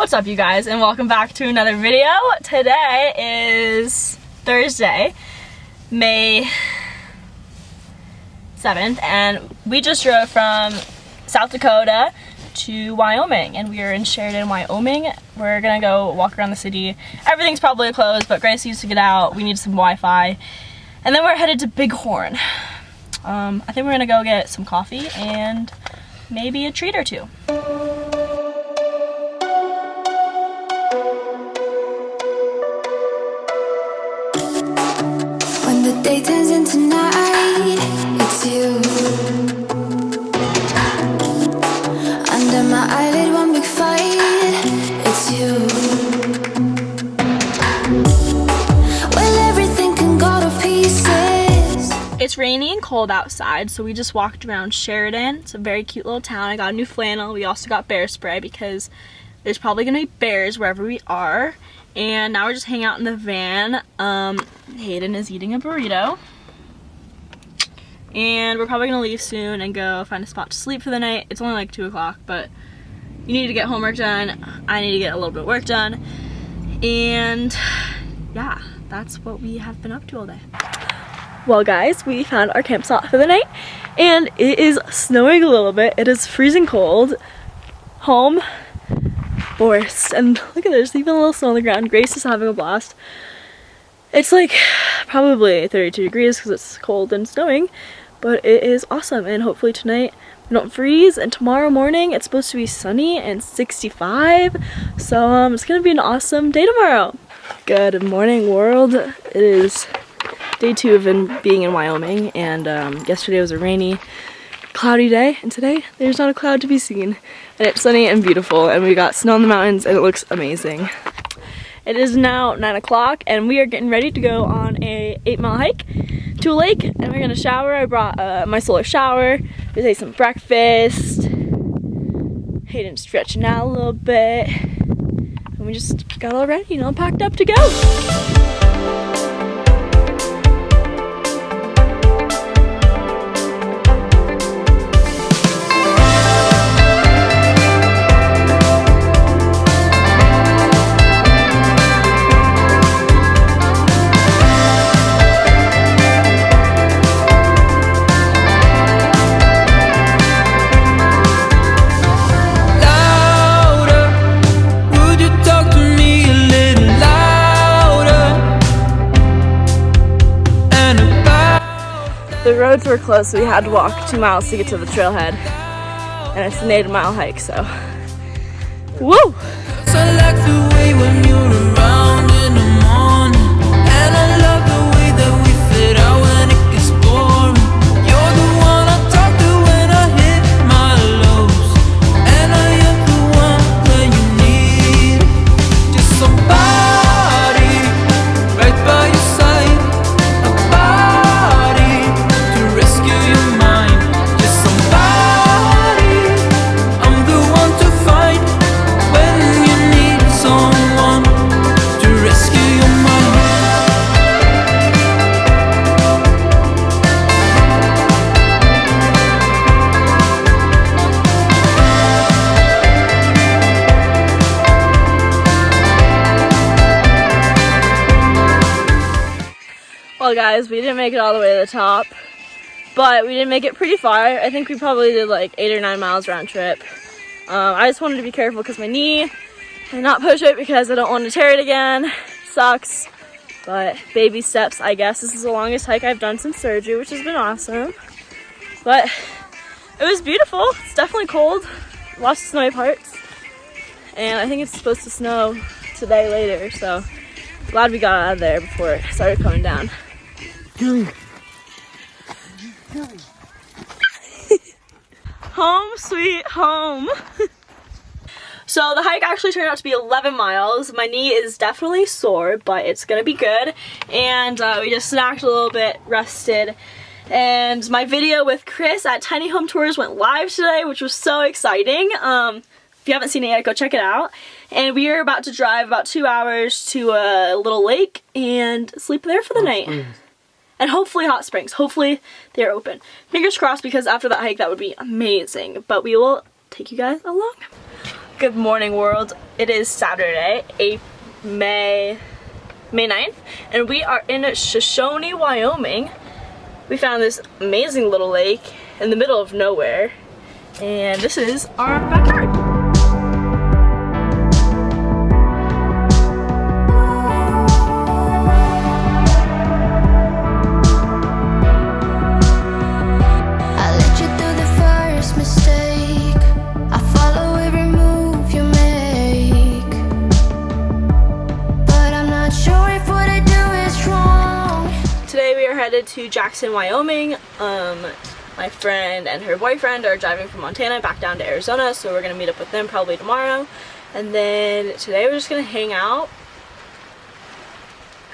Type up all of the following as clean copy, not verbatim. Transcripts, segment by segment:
What's up, you guys, and welcome back to another video. Today is Thursday, May 7th, and we just drove from South Dakota to Wyoming, and we are in Sheridan, Wyoming. We're gonna go walk around the city. Everything's probably closed, but Grace needs to get out. We need some Wi-Fi, and then we're headed to Bighorn. I think we're gonna go get some coffee and maybe a treat or two. When the day turns into night, it's you. Under my eyelid, one big fight, it's you. Well, everything can go to pieces. It's rainy and cold outside, so we just walked around Sheridan. It's a very cute little town. I got a new flannel. We also got bear spray because there's probably gonna be bears wherever we are. And now we're just hanging out in the van. Hayden is eating a burrito. And we're probably gonna leave soon and go find a spot to sleep for the night. It's only like 2 o'clock, but you need to get homework done. I need to get a little bit of work done. And yeah, that's what we have been up to all day. Well guys, we found our campsite for the night and it is snowing a little bit. It is freezing cold. Home, forest, and look at there's even a little snow on the ground. Grace is having a blast. It's like probably 32 degrees because it's cold and snowing, but it is awesome, and hopefully tonight we don't freeze, and tomorrow morning it's supposed to be sunny and 65, so it's gonna be an awesome day tomorrow. Good morning, world. It is day 2 of being in Wyoming, and yesterday was a rainy, cloudy day, and today there's not a cloud to be seen, and it's sunny and beautiful, and we got snow in the mountains and it looks amazing. It is now 9 o'clock and we are getting ready to go on a 8-mile hike to a lake, and we're gonna shower. I brought my solar shower. We ate some breakfast. Hayden's stretching out a little bit, and we just got all ready, packed up to go. The roads were closed, so we had to walk 2 miles to get to the trailhead, and it's an 8-mile hike, so woo! I like the way when you're around in the morning, and I love the way that we fit out when it gets boring. You're the one I talk to when I hit my lows, and I am the one when you need just somebody right by your side. Well guys, we didn't make it all the way to the top, but we did make it pretty far. I think we probably did like 8 or 9 miles round trip. I just wanted to be careful because my knee, and not push it because I don't want to tear it again. Sucks, but baby steps, I guess. This is the longest hike I've done since surgery, which has been awesome. But it was beautiful. It's definitely cold, lots of snowy parts, and I think it's supposed to snow today later, so glad we got out of there before it started coming down. Home sweet home. So the hike actually turned out to be 11 miles. My knee is definitely sore, but it's gonna be good. And we just snacked a little bit, rested. And my video with Chris at Tiny Home Tours went live today, which was so exciting. If you haven't seen it yet, go check it out. And we are about to drive about 2 hours to a little lake and sleep there for the night. And hopefully hot springs. Hopefully they're open. Fingers crossed, because after that hike that would be amazing. But we will take you guys along. Good morning, world. It is Saturday, May 9th, and we are in Shoshone, Wyoming. We found this amazing little lake in the middle of nowhere, and this is our backyard. Headed to Jackson, Wyoming. My friend and her boyfriend are driving from Montana back down to Arizona, so we're gonna meet up with them probably tomorrow. And then today we're just gonna hang out,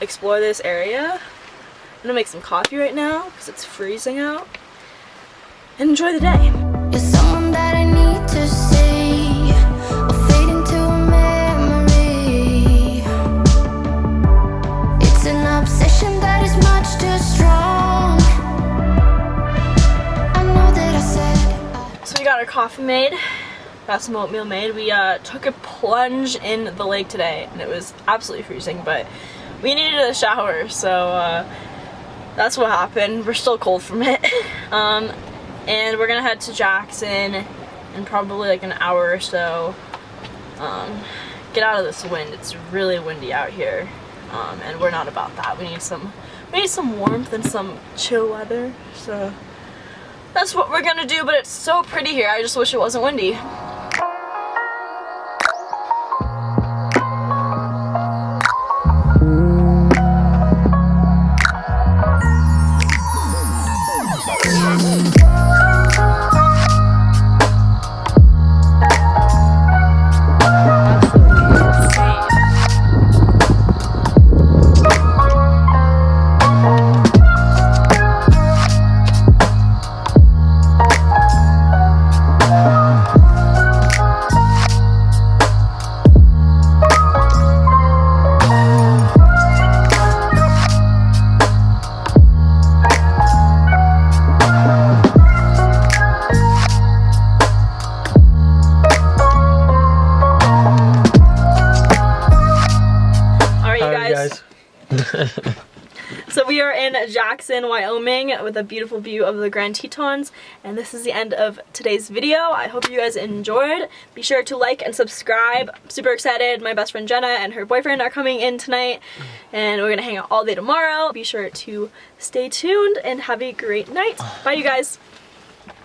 explore this area. I'm gonna make some coffee right now because it's freezing out, and enjoy the day. You're someone that I need to see, or fade into a memory. It's an obsession that is much too strong. I know that I said. So we got our coffee made, got some oatmeal made. We took a plunge in the lake today, and it was absolutely freezing, but we needed a shower, so that's what happened. We're still cold from it. And we're gonna head to Jackson in probably like an hour or so. Get out of this wind. It's really windy out here, and we're not about that. We need some warmth and some chill weather. So that's what we're gonna do. But it's so pretty here. I just wish it wasn't windy. So we are in Jackson, Wyoming with a beautiful view of the Grand Tetons, and this is the end of today's video. I hope you guys enjoyed. Be sure to like and subscribe. I'm super excited. My best friend Jenna and her boyfriend are coming in tonight, and we're gonna hang out all day tomorrow. Be sure to stay tuned and have a great night. Bye, you guys.